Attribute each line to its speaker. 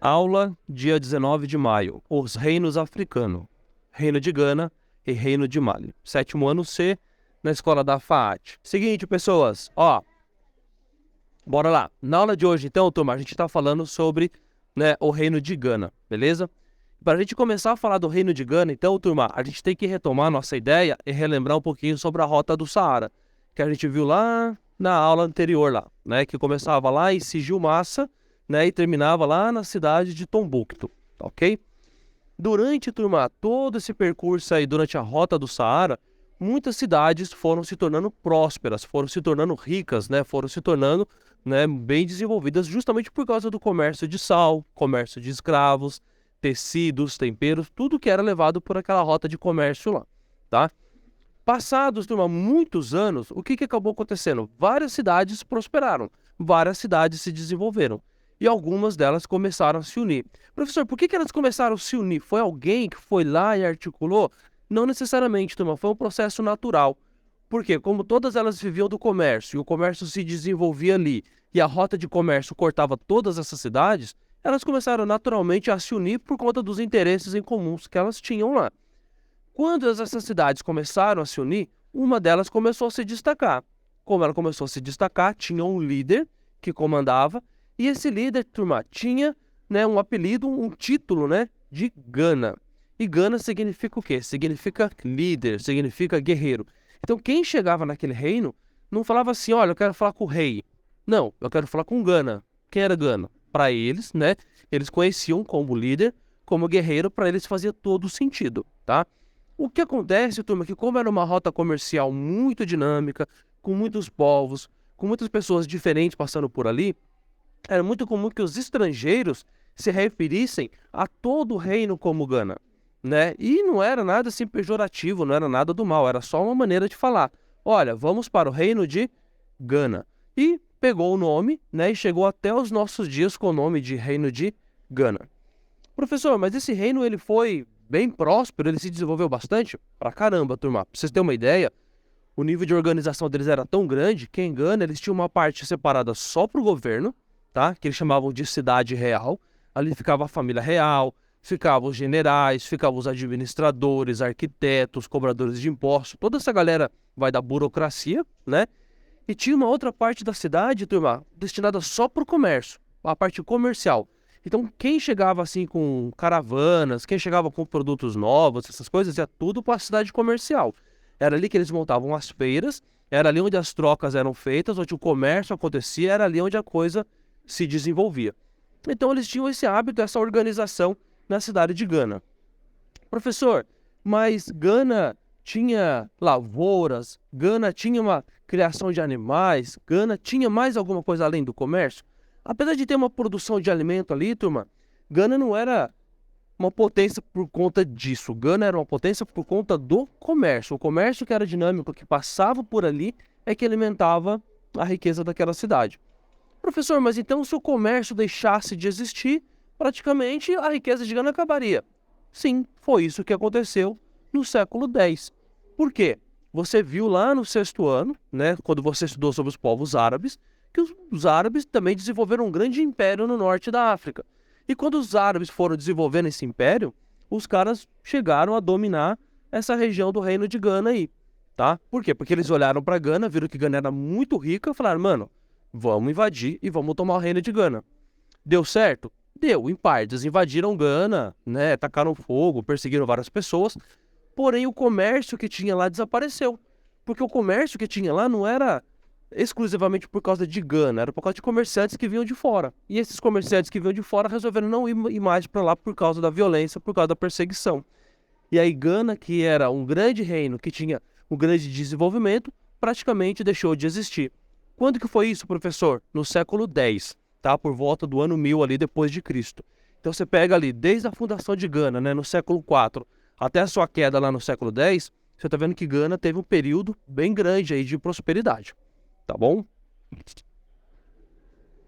Speaker 1: Aula, dia 19 de maio, os reinos africanos, Reino de Gana e Reino de Mali. 7º ano C, na escola da FAAT. Seguinte, pessoas, ó, bora lá. Na aula de hoje, então, turma, a gente tá falando sobre, né, o Reino de Gana, beleza? Para a gente começar a falar do Reino de Gana, então, turma, a gente tem que retomar nossa ideia e relembrar um pouquinho sobre a Rota do Saara, que a gente viu lá na aula anterior lá, né, que começava lá em Sigil Massa, né, e terminava lá na cidade de Tombuctu, ok? Durante, turma, todo esse percurso aí, durante a Rota do Saara, muitas cidades foram se tornando prósperas, foram se tornando ricas, né, foram se tornando, né, bem desenvolvidas justamente por causa do comércio de sal, comércio de escravos, tecidos, temperos, tudo que era levado por aquela rota de comércio lá, tá? Passados, turma, muitos anos, o que acabou acontecendo? Várias cidades prosperaram, várias cidades se desenvolveram e algumas delas começaram a se unir. Professor, por que elas começaram a se unir? Foi alguém que foi lá e articulou? Não necessariamente, turma, foi um processo natural. Porque, como todas elas viviam do comércio e o comércio se desenvolvia ali e a rota de comércio cortava todas essas cidades, elas começaram naturalmente a se unir por conta dos interesses em comuns que elas tinham lá. Quando essas cidades começaram a se unir, uma delas começou a se destacar. Como ela começou a se destacar, tinha um líder que comandava, e esse líder, turma, tinha, né, um apelido, um título, né, de Gana. E Gana significa o quê? Significa líder, significa guerreiro. Então, quem chegava naquele reino não falava assim, olha, eu quero falar com o rei. Não, eu quero falar com Gana. Quem era Gana? Para eles, né, eles conheciam como líder, como guerreiro, para eles fazia todo sentido, tá? O que acontece, turma, é que como era uma rota comercial muito dinâmica, com muitos povos, com muitas pessoas diferentes passando por ali, era muito comum que os estrangeiros se referissem a todo o reino como Gana, né? E não era nada assim pejorativo, não era nada do mal, era só uma maneira de falar. Olha, vamos para o reino de Gana. E pegou o nome, né? E chegou até os nossos dias com o nome de Reino de Gana. Professor, mas esse reino ele foi bem próspero, ele se desenvolveu bastante? Pra caramba, turma. Pra vocês terem uma ideia, o nível de organização deles era tão grande que em Gana eles tinham uma parte separada só pro governo, tá? Que eles chamavam de cidade real. Ali ficava a família real, ficavam os generais, ficavam os administradores, arquitetos, cobradores de impostos, toda essa galera vai da burocracia, né? E tinha uma outra parte da cidade, turma, destinada só pro comércio, a parte comercial. Então, quem chegava assim com caravanas, quem chegava com produtos novos, essas coisas, ia tudo para a cidade comercial. Era ali que eles montavam as feiras, era ali onde as trocas eram feitas, onde o comércio acontecia, era ali onde a coisa se desenvolvia. Então, eles tinham esse hábito, essa organização na cidade de Gana. Professor, mas Gana tinha lavouras, Gana tinha uma criação de animais, Gana tinha mais alguma coisa além do comércio? Apesar de ter uma produção de alimento ali, turma, Gana não era uma potência por conta disso. Gana era uma potência por conta do comércio. O comércio que era dinâmico, que passava por ali, é que alimentava a riqueza daquela cidade. Professor, mas então se o comércio deixasse de existir, praticamente a riqueza de Gana acabaria. Sim, foi isso que aconteceu no século X. Por quê? Você viu lá no 6º ano, né, quando você estudou sobre os povos árabes, que os árabes também desenvolveram um grande império no norte da África. E quando os árabes foram desenvolvendo esse império, os caras chegaram a dominar essa região do reino de Gana aí, tá? Por quê? Porque eles olharam para Gana, viram que Gana era muito rica e falaram, mano, vamos invadir e vamos tomar o reino de Gana. Deu certo? Deu, em partes. Invadiram Gana, né, tacaram fogo, perseguiram várias pessoas, porém o comércio que tinha lá desapareceu. Porque o comércio que tinha lá não era exclusivamente por causa de Gana, era por causa de comerciantes que vinham de fora. E esses comerciantes que vinham de fora resolveram não ir mais para lá por causa da violência, por causa da perseguição. E aí Gana, que era um grande reino, que tinha um grande desenvolvimento, praticamente deixou de existir. Quando que foi isso, professor? No século X, tá? Por volta do ano 1000 ali depois de Cristo. Então você pega ali, desde a fundação de Gana, né, no século IV, até a sua queda lá no século X, você está vendo que Gana teve um período bem grande aí de prosperidade. Tá bom?